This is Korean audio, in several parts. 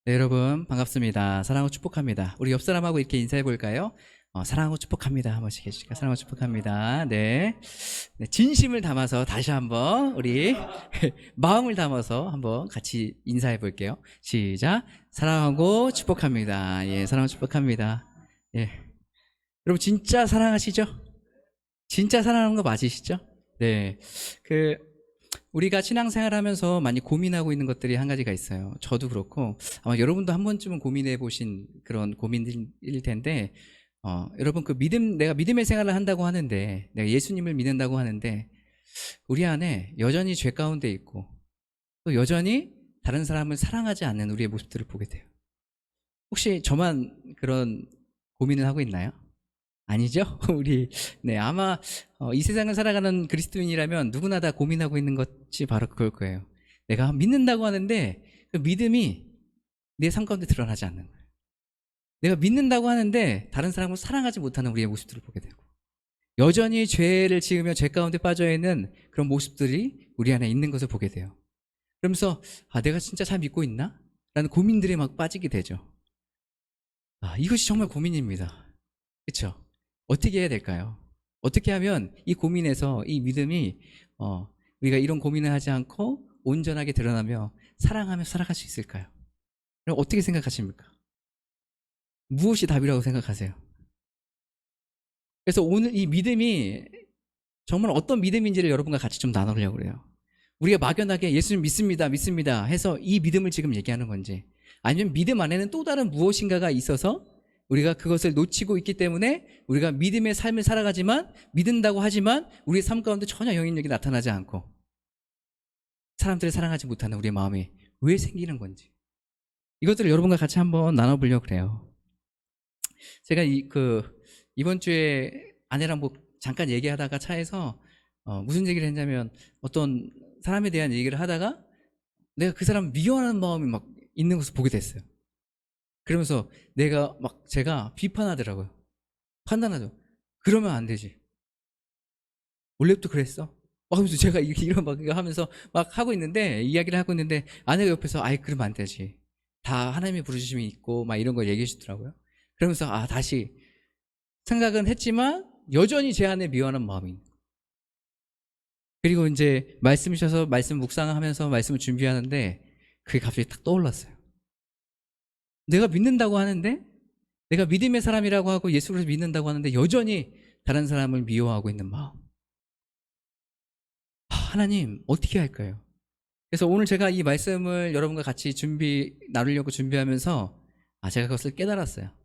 네, 여러분 반갑습니다. 사랑하고 축복합니다. 우리 옆 사람하고 이렇게 인사해 볼까요? 사랑하고 축복합니다. 한 번씩 해주실까요? 사랑하고 축복합니다. 네. 네, 진심을 담아서 다시 한번 우리 마음을 담아서 한번 같이 인사해 볼게요. 시작. 사랑하고 축복합니다. 예, 사랑하고 축복합니다. 예. 여러분 진짜 사랑하시죠? 진짜 사랑하는 거 맞으시죠? 네. 우리가 신앙생활 하면서 많이 고민하고 있는 것들이 한 가지가 있어요. 저도 그렇고, 아마 여러분도 한 번쯤은 고민해 보신 그런 고민일 텐데, 여러분 내가 믿음의 생활을 한다고 하는데, 내가 예수님을 믿는다고 하는데, 우리 안에 여전히 죄 가운데 있고, 또 여전히 다른 사람을 사랑하지 않는 우리의 모습들을 보게 돼요. 혹시 저만 그런 고민을 하고 있나요? 아니죠? 아마 이 세상을 살아가는 그리스도인이라면 누구나 다 고민하고 있는 것이 바로 그걸 거예요. 내가 믿는다고 하는데 그 믿음이 내 삶 가운데 드러나지 않는 거예요. 내가 믿는다고 하는데 다른 사람을 사랑하지 못하는 우리의 모습들을 보게 되고, 여전히 죄를 지으며 죄 가운데 빠져 있는 그런 모습들이 우리 안에 있는 것을 보게 돼요. 그러면서 내가 진짜 잘 믿고 있나? 라는 고민들에 막 빠지게 되죠. 이것이 정말 고민입니다. 그렇죠? 어떻게 해야 될까요? 어떻게 하면 이 고민에서 이 믿음이 우리가 이런 고민을 하지 않고 온전하게 드러나며 사랑하며 살아갈 수 있을까요? 그럼 어떻게 생각하십니까? 무엇이 답이라고 생각하세요? 그래서 오늘 이 믿음이 정말 어떤 믿음인지를 여러분과 같이 좀 나누려고 그래요. 우리가 막연하게 예수님 믿습니다 해서 이 믿음을 지금 얘기하는 건지, 아니면 믿음 안에는 또 다른 무엇인가가 있어서 우리가 그것을 놓치고 있기 때문에 우리가 믿음의 삶을 살아가지만, 믿는다고 하지만 우리의 삶 가운데 전혀 영향력이 나타나지 않고 사람들을 사랑하지 못하는 우리의 마음이 왜 생기는 건지, 이것들을 여러분과 같이 한번 나눠보려고 그래요. 제가 이번 주에 아내랑 잠깐 얘기하다가 차에서 무슨 얘기를 했냐면, 어떤 사람에 대한 얘기를 하다가 내가 그 사람 미워하는 마음이 막 있는 것을 보게 됐어요. 그러면서 제가 비판하더라고요. 판단하죠. 그러면 안 되지. 원래부터 그랬어? 하면서 제가 이런 막 이거 하면서 막 하고 있는데, 이야기를 하고 있는데, 아내가 옆에서 그러면 안 되지. 다 하나님의 부르심이 있고 막 이런 걸 얘기해 주더라고요. 그러면서 다시 생각은 했지만 여전히 제 안에 미워하는 마음이 있는 거예요. 그리고 이제 말씀 주셔서 말씀 묵상하면서 말씀을 준비하는데 그게 갑자기 딱 떠올랐어요. 내가 믿는다고 하는데, 내가 믿음의 사람이라고 하고 예수 그리스도 믿는다고 하는데 여전히 다른 사람을 미워하고 있는 마음. 하나님 어떻게 할까요? 그래서 오늘 제가 이 말씀을 여러분과 같이 나누려고 준비하면서 제가 그것을 깨달았어요.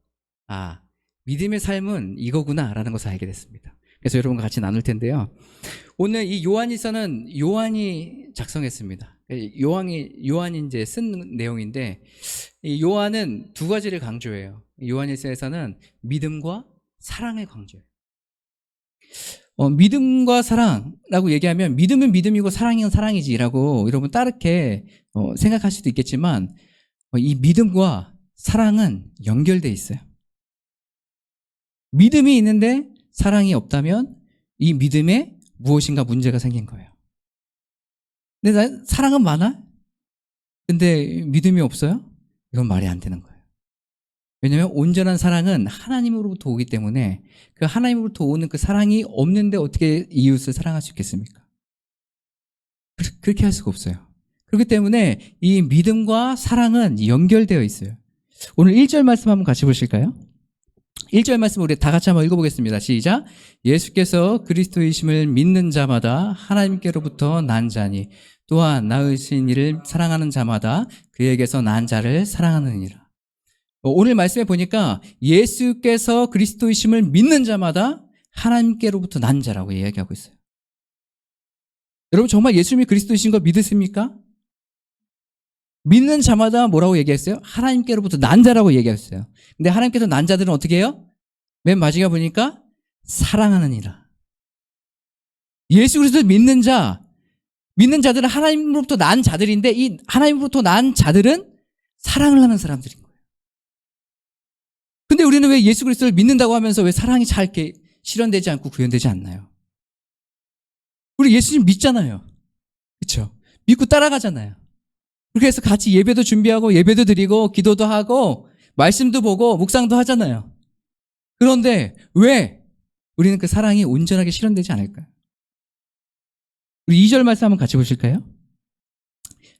믿음의 삶은 이거구나 라는 것을 알게 됐습니다. 그래서 여러분과 같이 나눌 텐데요, 오늘 이 요한일서는 요한이 작성했습니다. 요한이 이제 쓴 내용인데, 이 요한은 두 가지를 강조해요. 요한일서에서는 믿음과 사랑을 강조해요. 믿음과 사랑라고 얘기하면, 믿음은 믿음이고 사랑은 사랑이지라고 여러분 따르게 생각할 수도 있겠지만, 이 믿음과 사랑은 연결돼 있어요. 믿음이 있는데 사랑이 없다면 이 믿음에 무엇인가 문제가 생긴 거예요. 근데 사랑은 많아? 근데 믿음이 없어요? 이건 말이 안 되는 거예요. 왜냐하면 온전한 사랑은 하나님으로부터 오기 때문에, 그 하나님으로부터 오는 그 사랑이 없는데 어떻게 이웃을 사랑할 수 있겠습니까? 그렇게 할 수가 없어요. 그렇기 때문에 이 믿음과 사랑은 연결되어 있어요. 오늘 1절 말씀 한번 같이 보실까요? 1절 말씀 우리 다 같이 한번 읽어보겠습니다. 시작. 예수께서 그리스도이심을 믿는 자마다 하나님께로부터 난 자니, 또한 낳으신 이를 사랑하는 자마다 그에게서 난 자를 사랑하느니라. 오늘 말씀에 보니까 예수께서 그리스도이심을 믿는 자마다 하나님께로부터 난 자라고 이야기하고 있어요. 여러분 정말 예수님이 그리스도이신 거 믿으십니까? 믿는 자마다 뭐라고 얘기했어요? 하나님께로부터 난 자라고 얘기했어요. 근데 하나님께서 난 자들은 어떻게 해요? 맨 마지막에 보니까 사랑하느니라. 예수 그리스도 믿는 자들은 하나님으로부터 난 자들인데, 이 하나님으로부터 난 자들은 사랑을 하는 사람들인 거예요. 근데 우리는 왜 예수 그리스도를 믿는다고 하면서 왜 사랑이 잘 이렇게 실현되지 않고 구현되지 않나요? 우리 예수님 믿잖아요. 그렇죠? 믿고 따라가잖아요. 그렇게 해서 같이 예배도 준비하고 예배도 드리고 기도도 하고 말씀도 보고 묵상도 하잖아요. 그런데 왜 우리는 그 사랑이 온전하게 실현되지 않을까요? 우리 2절 말씀 한번 같이 보실까요?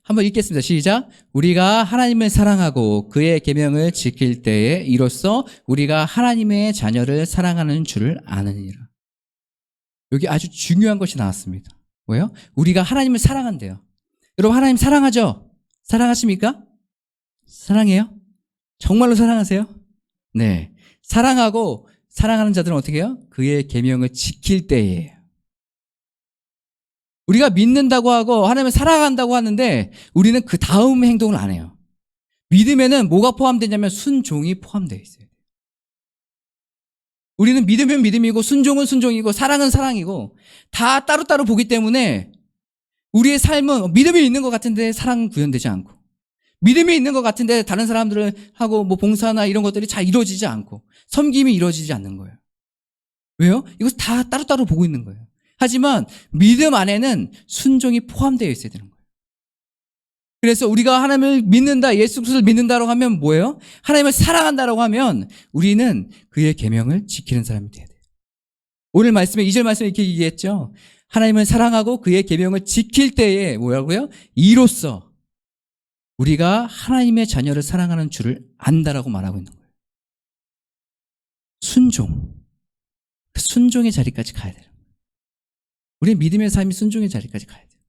한번 읽겠습니다. 시작. 우리가 하나님을 사랑하고 그의 계명을 지킬 때에 이로써 우리가 하나님의 자녀를 사랑하는 줄을 아느니라. 여기 아주 중요한 것이 나왔습니다. 뭐예요? 우리가 하나님을 사랑한대요. 여러분 하나님 사랑하죠? 사랑하십니까? 사랑해요? 정말로 사랑하세요? 네. 사랑하고 사랑하는 자들은 어떻게 해요? 그의 계명을 지킬 때에. 우리가 믿는다고 하고 하나님을 사랑한다고 하는데 우리는 그 다음 행동을 안 해요. 믿음에는 뭐가 포함되냐면 순종이 포함되어 있어요. 우리는 믿으면 믿음이고 순종은 순종이고 사랑은 사랑이고 다 따로따로 보기 때문에 우리의 삶은 믿음이 있는 것 같은데 사랑은 구현되지 않고 믿음이 있는 것 같은데 다른 사람들을 하고 뭐 봉사나 이런 것들이 잘 이루어지지 않고 섬김이 이루어지지 않는 거예요. 왜요? 이거 다 따로따로 보고 있는 거예요. 하지만 믿음 안에는 순종이 포함되어 있어야 되는 거예요. 그래서 우리가 하나님을 믿는다, 예수 그리스도를 믿는다라고 하면 뭐예요? 하나님을 사랑한다라고 하면 우리는 그의 계명을 지키는 사람이 돼야 돼요. 오늘 말씀에 2절 말씀에 이렇게 얘기했죠. 하나님을 사랑하고 그의 계명을 지킬 때에 뭐라고요? 이로써 우리가 하나님의 자녀를 사랑하는 줄을 안다라고 말하고 있는 거예요. 순종. 순종의 자리까지 가야 돼요. 우리의 믿음의 삶이 순종의 자리까지 가야 돼요.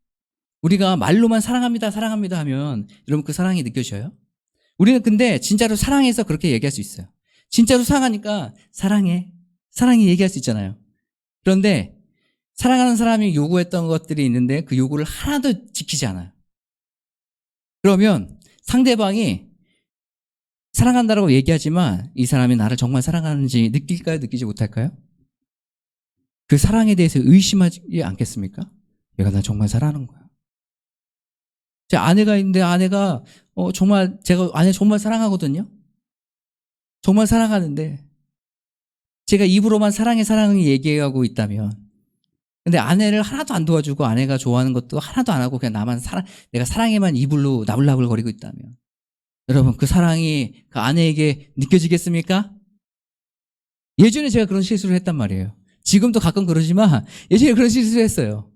우리가 말로만 사랑합니다, 사랑합니다 하면 여러분 그 사랑이 느껴져요? 우리는 근데 진짜로 사랑해서 그렇게 얘기할 수 있어요. 진짜로 사랑하니까 사랑해, 사랑해 얘기할 수 있잖아요. 그런데 사랑하는 사람이 요구했던 것들이 있는데 그 요구를 하나도 지키지 않아요. 그러면 상대방이 사랑한다라고 얘기하지만 이 사람이 나를 정말 사랑하는지 느낄까요? 느끼지 못할까요? 그 사랑에 대해서 의심하지 않겠습니까? 얘가 나 정말 사랑하는 거야. 제 아내가 있는데 아내가 정말 제가 아내 정말 사랑하거든요. 정말 사랑하는데 제가 입으로만 사랑해 사랑해 얘기하고 있다면 근데 아내를 하나도 안 도와주고 아내가 좋아하는 것도 하나도 안 하고 그냥 나만 내가 사랑에만 입으로 나불나불 거리고 있다면 여러분 그 사랑이 그 아내에게 느껴지겠습니까? 예전에 제가 그런 실수를 했단 말이에요. 지금도 가끔 그러지만 예전에 그런 실수를 했어요.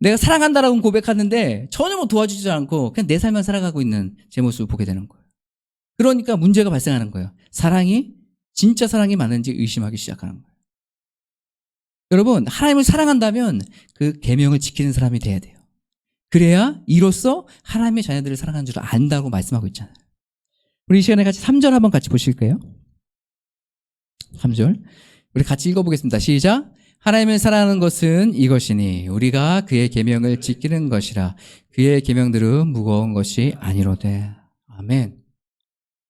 내가 사랑한다라고 고백하는데 전혀 뭐 도와주지 않고 그냥 내 삶만 살아가고 있는 제 모습을 보게 되는 거예요. 그러니까 문제가 발생하는 거예요. 사랑이 진짜 사랑이 맞는지 의심하기 시작하는 거예요. 여러분 하나님을 사랑한다면 그 계명을 지키는 사람이 돼야 돼요. 그래야 이로써 하나님의 자녀들을 사랑하는 줄 안다고 말씀하고 있잖아요. 우리 이 시간에 같이 3절 한번 같이 보실까요? 3절 우리 같이 읽어보겠습니다. 시작. 하나님을 사랑하는 것은 이것이니 우리가 그의 계명을 지키는 것이라. 그의 계명들은 무거운 것이 아니로되. 아멘.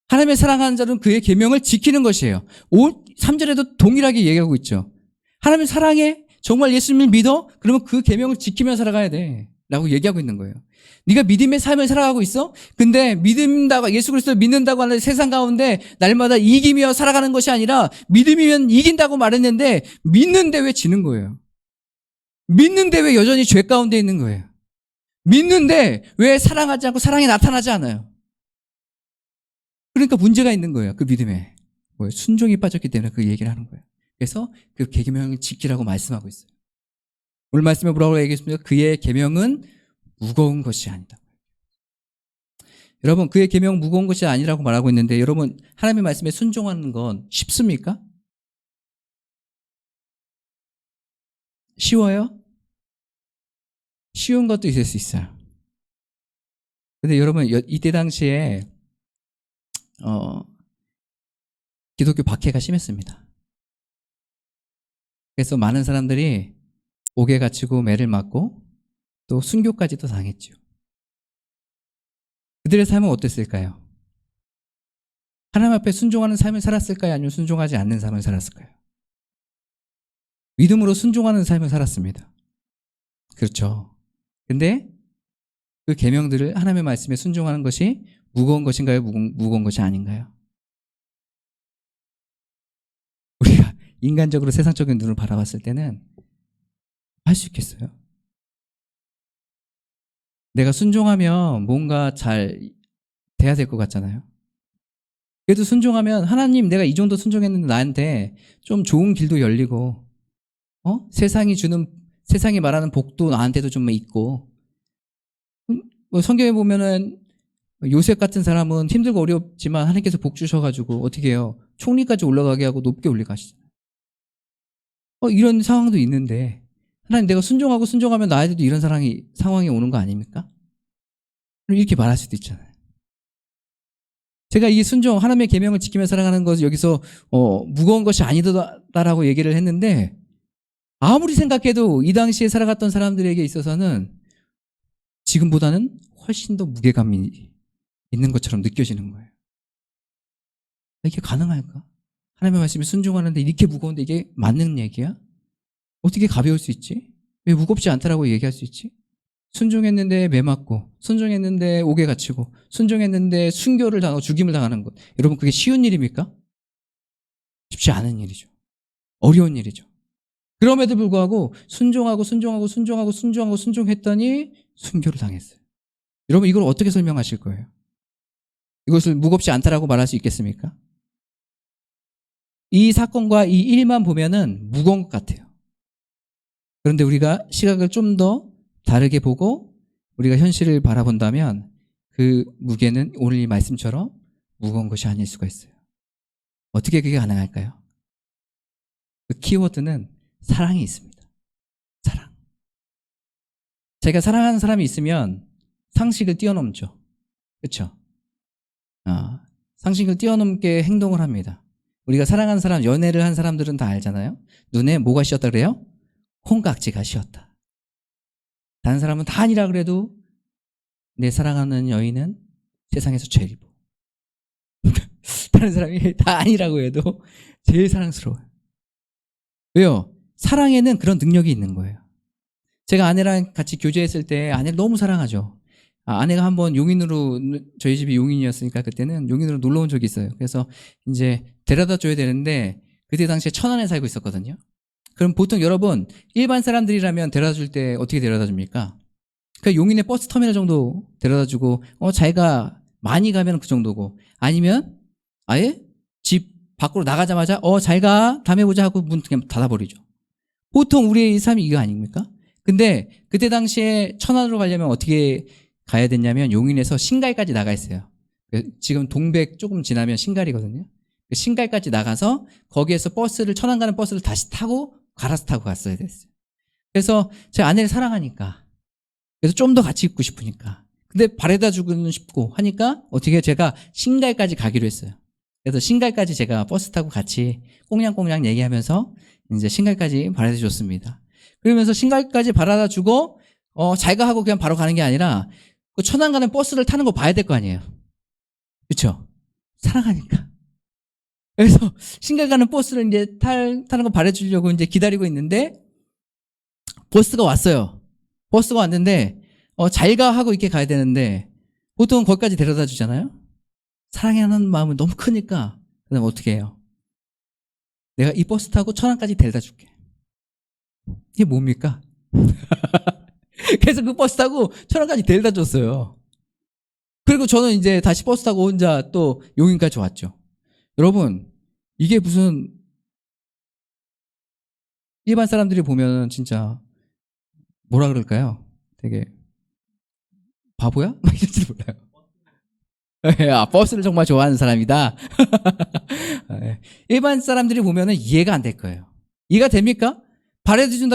하나님을 사랑하는 자는 그의 계명을 지키는 것이에요. 3절에도 동일하게 얘기하고 있죠. 하나님을 사랑해? 정말 예수님을 믿어? 그러면 그 계명을 지키며 살아가야 돼 라고 얘기하고 있는 거예요. 네가 믿음의 삶을 살아가고 있어? 근데 믿는다고 예수 그리스도를 믿는다고 하는 세상 가운데 날마다 이기며 살아가는 것이 아니라 믿음이면 이긴다고 말했는데 믿는데 왜 지는 거예요? 믿는데 왜 여전히 죄 가운데 있는 거예요? 믿는데 왜 사랑하지 않고 사랑이 나타나지 않아요? 그러니까 문제가 있는 거예요. 그 믿음에 순종이 빠졌기 때문에 그 얘기를 하는 거예요. 그래서 그 계명을 지키라고 말씀하고 있어요. 오늘 말씀에 뭐라고 얘기했습니까? 그의 계명은 무거운 것이 아니다. 여러분 그의 계명 무거운 것이 아니라고 말하고 있는데 여러분 하나님의 말씀에 순종하는 건 쉽습니까? 쉬워요? 쉬운 것도 있을 수 있어요. 근데 여러분 이때 당시에 기독교 박해가 심했습니다. 그래서 많은 사람들이 옥에 갇히고 매를 맞고 또 순교까지도 당했죠. 그들의 삶은 어땠을까요? 하나님 앞에 순종하는 삶을 살았을까요? 아니면 순종하지 않는 삶을 살았을까요? 믿음으로 순종하는 삶을 살았습니다. 그렇죠. 근데 그 계명들을 하나님의 말씀에 순종하는 것이 무거운 것인가요? 무거운 것이 아닌가요? 우리가 인간적으로 세상적인 눈을 바라봤을 때는 할 수 있겠어요? 내가 순종하면 뭔가 잘 돼야 될 것 같잖아요. 그래도 순종하면 하나님 내가 이 정도 순종했는데 나한테 좀 좋은 길도 열리고 세상이 말하는 복도 나한테도 좀 있고 뭐 성경에 보면은 요셉 같은 사람은 힘들고 어렵지만 하나님께서 복 주셔가지고 어떻게 해요? 총리까지 올라가게 하고 높게 올려가시잖아요. 이런 상황도 있는데 하나님 내가 순종하면 나에게도 이런 상황이 오는 거 아닙니까? 이렇게 말할 수도 있잖아요. 제가 이 순종 하나님의 계명을 지키며 살아가는 것 여기서 무거운 것이 아니다라고 얘기를 했는데 아무리 생각해도 이 당시에 살아갔던 사람들에게 있어서는 지금보다는 훨씬 더 무게감이 있는 것처럼 느껴지는 거예요. 이게 가능할까? 하나님의 말씀에 순종하는데 이렇게 무거운데 이게 맞는 얘기야? 어떻게 가벼울 수 있지? 왜 무겁지 않다라고 얘기할 수 있지? 순종했는데 매 맞고, 순종했는데 옥에 갇히고, 순종했는데 순교를 당하고 죽임을 당하는 것. 여러분 그게 쉬운 일입니까? 쉽지 않은 일이죠. 어려운 일이죠. 그럼에도 불구하고 순종했더니 순교를 당했어요. 여러분 이걸 어떻게 설명하실 거예요? 이것을 무겁지 않다라고 말할 수 있겠습니까? 이 사건과 이 일만 보면은 무거운 것 같아요. 그런데 우리가 시각을 좀 더 다르게 보고 우리가 현실을 바라본다면 그 무게는 오늘 이 말씀처럼 무거운 것이 아닐 수가 있어요. 어떻게 그게 가능할까요? 그 키워드는 사랑이 있습니다. 사랑. 제가 사랑하는 사람이 있으면 상식을 뛰어넘죠. 그렇죠? 상식을 뛰어넘게 행동을 합니다. 우리가 사랑하는 사람, 연애를 한 사람들은 다 알잖아요. 눈에 뭐가 씌었다 그래요? 콩깍지가 씌었다. 다른 사람은 다 아니라 그래도 내 사랑하는 여인은 세상에서 제일 이뻐. 다른 사람이 다 아니라고 해도 제일 사랑스러워요. 왜요? 사랑에는 그런 능력이 있는 거예요. 제가 아내랑 같이 교제했을 때 아내를 너무 사랑하죠. 아내가 한번 용인으로, 저희 집이 용인이었으니까 그때는 용인으로 놀러 온 적이 있어요. 그래서 이제 데려다 줘야 되는데 그때 당시에 천안에 살고 있었거든요. 그럼 보통 여러분 일반 사람들이라면 데려다 줄 때 어떻게 데려다 줍니까? 그 용인의 버스 터미널 정도 데려다 주고 자기가 많이 가면 그 정도고 아니면 아예 집 밖으로 나가자마자 잘가 다음에 보자 하고 문 그냥 닫아버리죠. 보통 우리의 삶이 이거 아닙니까? 근데 그때 당시에 천안으로 가려면 어떻게 가야 됐냐면 용인에서 신갈까지 나가 있어요. 지금 동백 조금 지나면 신갈이거든요. 신갈까지 나가서 거기에서 천안 가는 버스를 다시 타고 갈아서 타고 갔어야 됐어요. 그래서 제 아내를 사랑하니까 그래서 좀 더 같이 있고 싶으니까 근데 바래다 주고는 싶고 하니까 어떻게 제가 신갈까지 가기로 했어요. 그래서 신갈까지 제가 버스 타고 같이 꽁냥꽁냥 얘기하면서 이제 신갈까지 바래다 줬습니다. 그러면서 신갈까지 바래다 주고 잘가 하고 그냥 바로 가는 게 아니라 그 천안 가는 버스를 타는 거 봐야 될 거 아니에요. 그렇죠? 사랑하니까. 그래서 신갈 가는 버스를 이제 타는 거 바래주려고 이제 기다리고 있는데 버스가 왔어요. 버스가 왔는데 잘가 하고 이렇게 가야 되는데 보통 거기까지 데려다 주잖아요. 사랑하는 마음은 너무 크니까 그다음 어떻게 해요? 내가 이 버스 타고 천안까지 데려다 줄게. 이게 뭡니까? 그래서 그 버스 타고 천안까지 데려다 줬어요. 그리고 저는 이제 다시 버스 타고 혼자 또 용인까지 왔죠. 여러분 이게 무슨 일반 사람들이 보면 진짜 뭐라 그럴까요? 되게 바보야? 막 이럴지 몰라요. 버스를 정말 좋아하는 사람이다. 일반 사람들이 보면 이해가 안 될 거예요. 이해가 됩니까?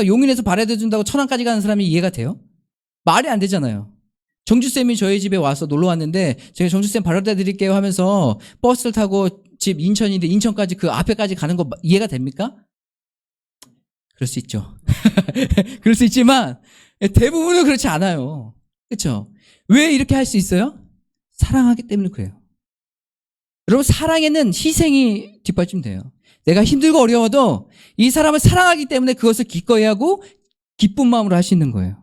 용인에서 바래다 준다고 천안까지 가는 사람이 이해가 돼요? 말이 안 되잖아요. 정주쌤이 저희 집에 와서 놀러 왔는데 제가 정주쌤 바래다 드릴게요 하면서 버스를 타고 집 인천인데 인천까지 그 앞에까지 가는 거 이해가 됩니까? 그럴 수 있죠. 그럴 수 있지만 대부분은 그렇지 않아요. 그렇죠? 왜 이렇게 할 수 있어요? 사랑하기 때문에 그래요. 여러분 사랑에는 희생이 뒷받침돼요. 내가 힘들고 어려워도 이 사람을 사랑하기 때문에 그것을 기꺼이 하고 기쁜 마음으로 할 수 있는 거예요.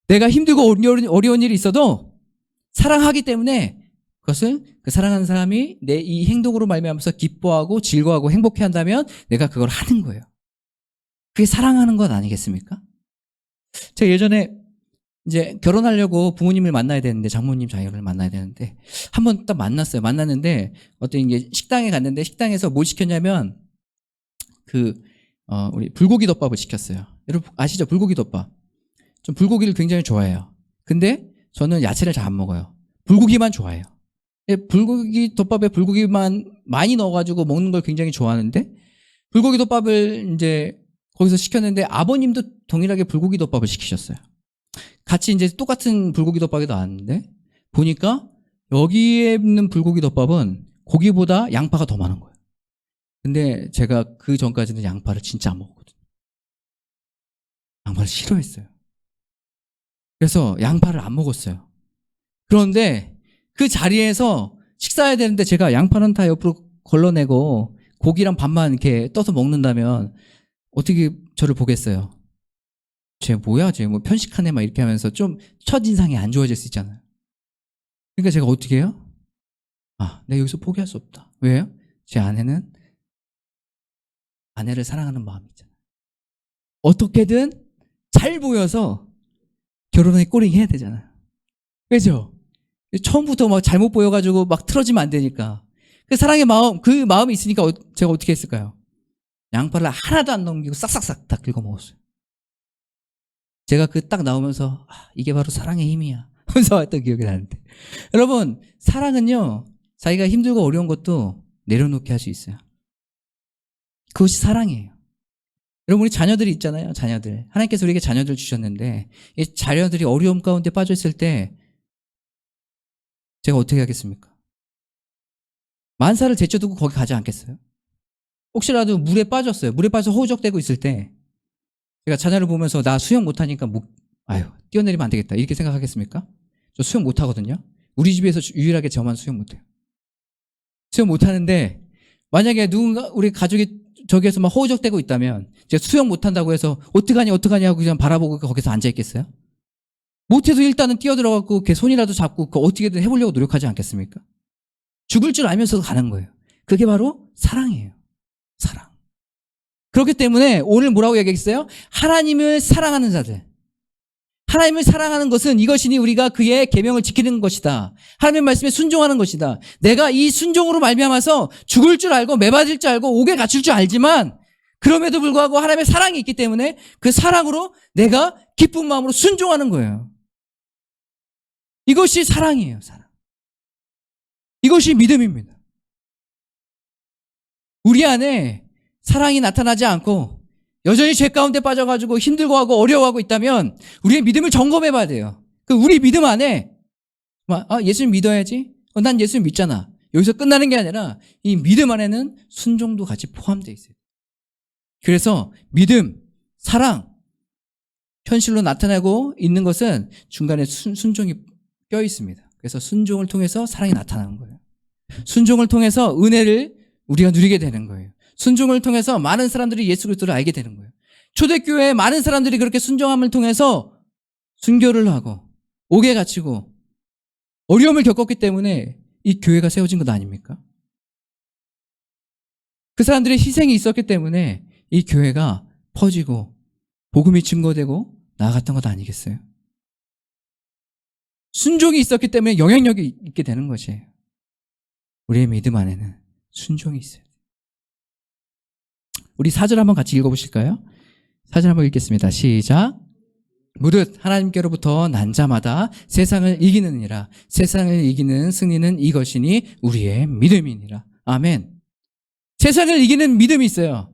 내가 힘들고 어려운 일이 있어도 사랑하기 때문에 그것을 그 사랑하는 사람이 내 이 행동으로 말미암아서 기뻐하고 즐거워하고 행복해한다면 내가 그걸 하는 거예요. 그게 사랑하는 것 아니겠습니까? 제가 예전에 이제 결혼하려고 부모님을 만나야 되는데, 장모님 자녀를 만나야 되는데, 한번 딱 만났어요. 만났는데, 어떤 이게 식당에 갔는데, 식당에서 뭘 시켰냐면, 우리 불고기 덮밥을 시켰어요. 여러분 아시죠? 불고기 덮밥. 전 불고기를 굉장히 좋아해요. 근데 저는 야채를 잘 안 먹어요. 불고기만 좋아해요. 불고기 덮밥에 불고기만 많이 넣어가지고 먹는 걸 굉장히 좋아하는데, 불고기 덮밥을 이제 거기서 시켰는데, 아버님도 동일하게 불고기 덮밥을 시키셨어요. 같이 이제 똑같은 불고기 덮밥이 나왔는데, 보니까 여기에 있는 불고기 덮밥은 고기보다 양파가 더 많은 거예요. 근데 제가 그 전까지는 양파를 진짜 안 먹었거든요. 양파를 싫어했어요. 그래서 양파를 안 먹었어요. 그런데 그 자리에서 식사해야 되는데 제가 양파는 다 옆으로 걸러내고 고기랑 밥만 이렇게 떠서 먹는다면 어떻게 저를 보겠어요? 쟤 뭐야? 쟤 뭐 편식하네? 막 이렇게 하면서 좀 첫인상이 안 좋아질 수 있잖아요. 그러니까 제가 어떻게 해요? 내가 여기서 포기할 수 없다. 왜요? 제 아내는 아내를 사랑하는 마음이 있잖아요. 어떻게든 잘 보여서 결혼에 꼬링 해야 되잖아요. 그죠? 처음부터 막 잘못 보여가지고 막 틀어지면 안 되니까. 그 사랑의 마음, 그 마음이 있으니까 제가 어떻게 했을까요? 양파를 하나도 안 넘기고 싹싹싹 다 긁어 먹었어요. 제가 그 딱 나오면서 이게 바로 사랑의 힘이야 하면서 왔던 기억이 나는데, 여러분 사랑은요, 자기가 힘들고 어려운 것도 내려놓게 할 수 있어요. 그것이 사랑이에요. 여러분 우리 자녀들이 있잖아요. 자녀들, 하나님께서 우리에게 자녀들 주셨는데, 이 자녀들이 어려움 가운데 빠져 있을 때 제가 어떻게 하겠습니까? 만사를 제쳐두고 거기 가지 않겠어요? 혹시라도 물에 빠졌어요. 물에 빠져서 허우적대고 있을 때 제가 자녀를 보면서 나 수영 못하니까 뛰어내리면 안 되겠다 이렇게 생각하겠습니까? 저 수영 못하거든요. 우리 집에서 유일하게 저만 수영 못해요. 수영 못하는데 만약에 누군가 우리 가족이 저기에서 막 허우적대고 있다면 제가 수영 못한다고 해서 어떡하니 하고 그냥 바라보고 거기서 앉아있겠어요? 못해도 일단은 뛰어들어가고 걔 손이라도 잡고 어떻게든 해보려고 노력하지 않겠습니까? 죽을 줄 알면서도 가는 거예요. 그게 바로 사랑이에요. 사랑. 그렇기 때문에 오늘 뭐라고 얘기했어요? 하나님을 사랑하는 자들. 하나님을 사랑하는 것은 이것이니 우리가 그의 계명을 지키는 것이다. 하나님의 말씀에 순종하는 것이다. 내가 이 순종으로 말미암아서 죽을 줄 알고 매맞을 줄 알고 옥에 갇힐 줄 알지만 그럼에도 불구하고 하나님의 사랑이 있기 때문에 그 사랑으로 내가 기쁜 마음으로 순종하는 거예요. 이것이 사랑이에요. 사랑. 이것이 믿음입니다. 우리 안에 사랑이 나타나지 않고 여전히 죄 가운데 빠져가지고 힘들고하고 어려워하고 있다면 우리의 믿음을 점검해 봐야 돼요. 우리 믿음 안에 예수님 믿어야지. 난 예수님 믿잖아. 여기서 끝나는 게 아니라 이 믿음 안에는 순종도 같이 포함되어 있어요. 그래서 믿음, 사랑, 현실로 나타나고 있는 것은 중간에 순종이 껴 있습니다. 그래서 순종을 통해서 사랑이 나타나는 거예요. 순종을 통해서 은혜를 우리가 누리게 되는 거예요. 순종을 통해서 많은 사람들이 예수 그리스도를 알게 되는 거예요. 초대교회에 많은 사람들이 그렇게 순종함을 통해서 순교를 하고 옥에 갇히고 어려움을 겪었기 때문에 이 교회가 세워진 것 아닙니까? 그 사람들의 희생이 있었기 때문에 이 교회가 퍼지고 복음이 증거되고 나아갔던 것 아니겠어요? 순종이 있었기 때문에 영향력이 있게 되는 것이에요. 우리의 믿음 안에는 순종이 있어요. 우리 4절 한번 같이 읽어보실까요? 4절 한번 읽겠습니다. 시작. 무릇 하나님께로부터 난 자마다 세상을 이기느니라. 세상을 이기는 승리는 이것이니 우리의 믿음이니라. 아멘. 세상을 이기는 믿음이 있어요.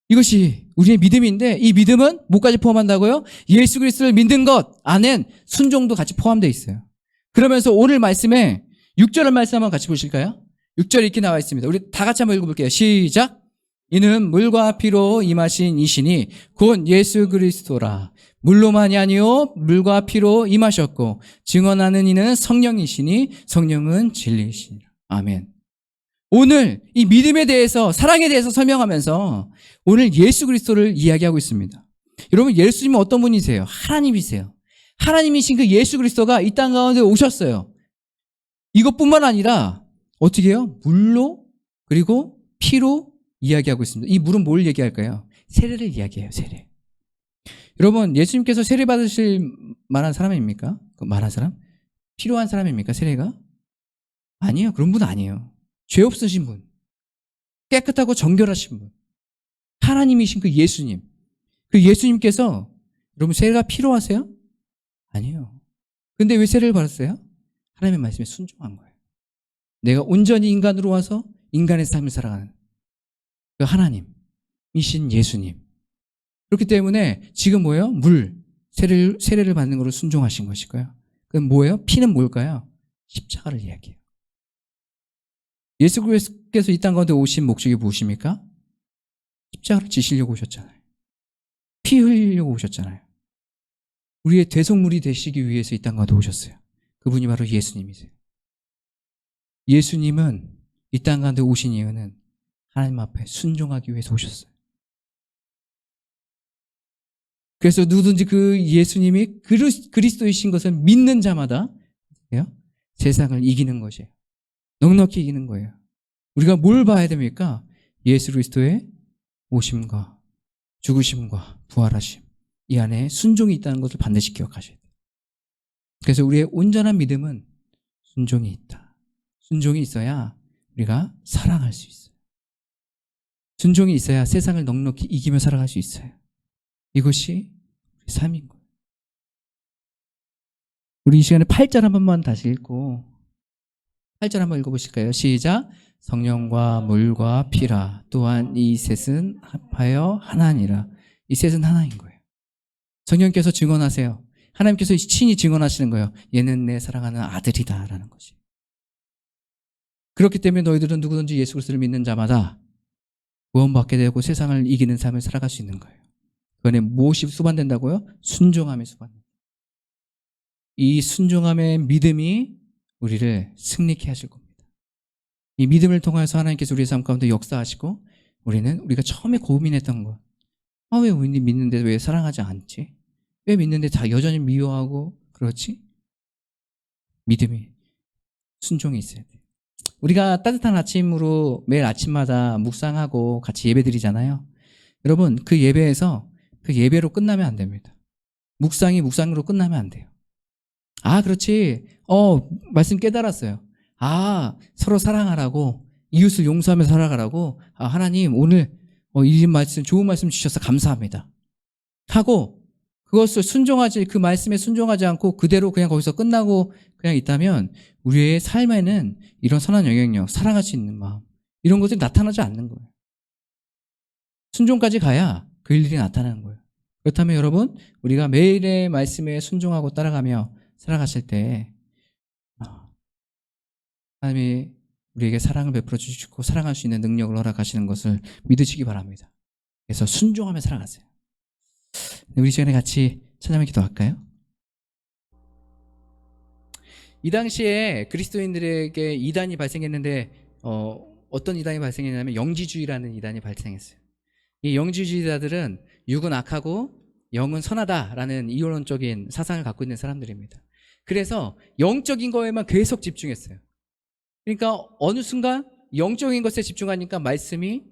이것이 우리의 믿음인데 이 믿음은 뭐까지 포함한다고요? 예수 그리스도를 믿는 것 안엔 순종도 같이 포함되어 있어요. 그러면서 오늘 말씀에 6절의 말씀 한번 같이 보실까요? 6절 이렇게 나와 있습니다. 우리 다 같이 한번 읽어볼게요. 시작. 이는 물과 피로 임하신 이시니 곧 예수 그리스도라. 물로만이 아니요 물과 피로 임하셨고 증언하는 이는 성령이시니 성령은 진리이시니라. 아멘. 오늘 이 믿음에 대해서 사랑에 대해서 설명하면서 오늘 예수 그리스도를 이야기하고 있습니다. 여러분 예수님은 어떤 분이세요? 하나님이세요. 하나님이신 그 예수 그리스도가 이 땅 가운데 오셨어요. 이것뿐만 아니라 어떻게 해요? 물로 그리고 피로 이야기하고 있습니다. 이 물은 뭘 얘기할까요? 세례를 이야기해요. 세례. 여러분, 예수님께서 세례 받으실 만한 사람입니까? 그 만한 사람? 필요한 사람입니까? 세례가? 아니에요. 그런 분 아니에요. 죄 없으신 분, 깨끗하고 정결하신 분, 하나님이신 그 예수님. 그 예수님께서 여러분 세례가 필요하세요? 아니에요. 근데 왜 세례를 받았어요? 하나님의 말씀에 순종한 거예요. 내가 온전히 인간으로 와서 인간의 삶을 살아가는 그 하나님이신 예수님. 그렇기 때문에 지금 뭐예요? 세례를 받는 걸로 순종하신 것이고요. 그럼 뭐예요? 피는 뭘까요? 십자가를 이야기해요. 예수께서 이 땅 가운데 오신 목적이 무엇입니까? 십자가를 지시려고 오셨잖아요. 피 흘리려고 오셨잖아요. 우리의 대속물이 되시기 위해서 이 땅 가운데 오셨어요. 그분이 바로 예수님이세요. 예수님은 이 땅 가운데 오신 이유는 하나님 앞에 순종하기 위해서 오셨어요. 그래서 누구든지 그 예수님이 그리스도이신 것을 믿는 자마다 세상을 이기는 것이에요. 넉넉히 이기는 거예요. 우리가 뭘 봐야 됩니까? 예수 그리스도의 오심과 죽으심과 부활하심, 이 안에 순종이 있다는 것을 반드시 기억하셔야 돼요. 그래서 우리의 온전한 믿음은 순종이 있다. 순종이 있어야 우리가 사랑할 수 있어요. 순종이 있어야 세상을 넉넉히 이기며 살아갈 수 있어요. 이것이 우리 삶인 거예요. 우리 이 시간에 8절 한 번만 다시 읽고 8절 한번 읽어보실까요? 시작. 성령과 물과 피라 또한 이 셋은 합하여 하나니라. 이 셋은 하나인 거예요. 성령께서 증언하세요. 하나님께서 친히 증언하시는 거예요. 얘는 내 사랑하는 아들이다 라는 것이. 그렇기 때문에 너희들은 누구든지 예수 그리스도를 믿는 자마다 구원받게 되고 세상을 이기는 삶을 살아갈 수 있는 거예요. 그 안에 무엇이 수반된다고요? 순종함이 수반된다. 이 순종함의 믿음이 우리를 승리케 하실 겁니다. 이 믿음을 통해서 하나님께서 우리의 삶 가운데 역사하시고 우리는 우리가 처음에 고민했던 것, 왜 우리 믿는데 왜 사랑하지 않지? 왜 믿는데 다 여전히 미워하고 그렇지? 믿음이, 순종이 있어야 돼요. 우리가 따뜻한 아침으로 매일 아침마다 묵상하고 같이 예배드리잖아요. 여러분, 그 예배에서 그 예배로 끝나면 안 됩니다. 묵상이 묵상으로 끝나면 안 돼요. 그렇지. 말씀 깨달았어요. 서로 사랑하라고, 이웃을 용서하며 살아가라고, 하나님 오늘 이 말씀, 좋은 말씀 주셔서 감사합니다 하고 그것을 그 말씀에 순종하지 않고 그대로 그냥 거기서 끝나고 그냥 있다면 우리의 삶에는 이런 선한 영향력, 사랑할 수 있는 마음, 이런 것들이 나타나지 않는 거예요. 순종까지 가야 그 일들이 나타나는 거예요. 그렇다면 여러분, 우리가 매일의 말씀에 순종하고 따라가며 살아가실 때 하나님이 우리에게 사랑을 베풀어 주시고 사랑할 수 있는 능력을 허락하시는 것을 믿으시기 바랍니다. 그래서 순종하며 살아가세요. 우리 시간에 같이 찬양을 기도할까요? 이 당시에 그리스도인들에게 이단이 발생했는데 어떤 이단이 발생했냐면 영지주의라는 이단이 발생했어요. 이 영지주의자들은 육은 악하고 영은 선하다라는 이론적인 사상을 갖고 있는 사람들입니다. 그래서 영적인 거에만 계속 집중했어요. 그러니까 어느 순간 영적인 것에 집중하니까 말씀이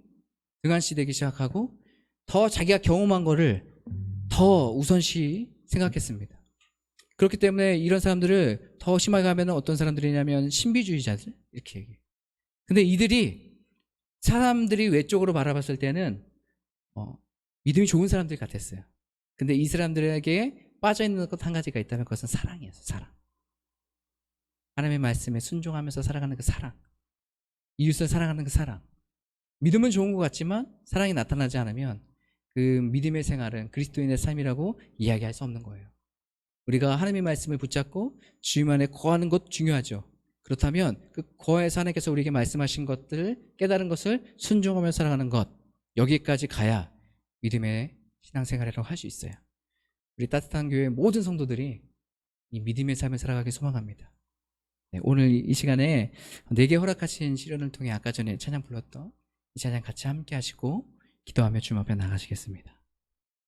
등한시되기 시작하고 더 자기가 경험한 거를 더 우선시 생각했습니다. 그렇기 때문에 이런 사람들을 더 심하게 하면 어떤 사람들이냐면 신비주의자들 이렇게 얘기해요. 근데 이들이 사람들이 외적으로 바라봤을 때는 믿음이 좋은 사람들 같았어요. 근데 이 사람들에게 빠져있는 것 한 가지가 있다면 그것은 사랑이었어요. 사랑. 하나님의 말씀에 순종하면서 살아가는 그 사랑, 이웃을 사랑하는 그 사랑. 믿음은 좋은 것 같지만 사랑이 나타나지 않으면 그 믿음의 생활은 그리스도인의 삶이라고 이야기할 수 없는 거예요. 우리가 하나님의 말씀을 붙잡고 주님 안에 거하는 것 중요하죠. 그렇다면 그 거해서 하나님께서 우리에게 말씀하신 것들을 깨달은 것을 순종하며 살아가는 것, 여기까지 가야 믿음의 신앙생활이라고 할 수 있어요. 우리 따뜻한 교회 모든 성도들이 이 믿음의 삶을 살아가길 소망합니다. 오늘 이 시간에 내게 허락하신 시련을 통해 아까 전에 찬양 불렀던 이 찬양 같이 함께 하시고 기도하며 주님 앞에 나가시겠습니다.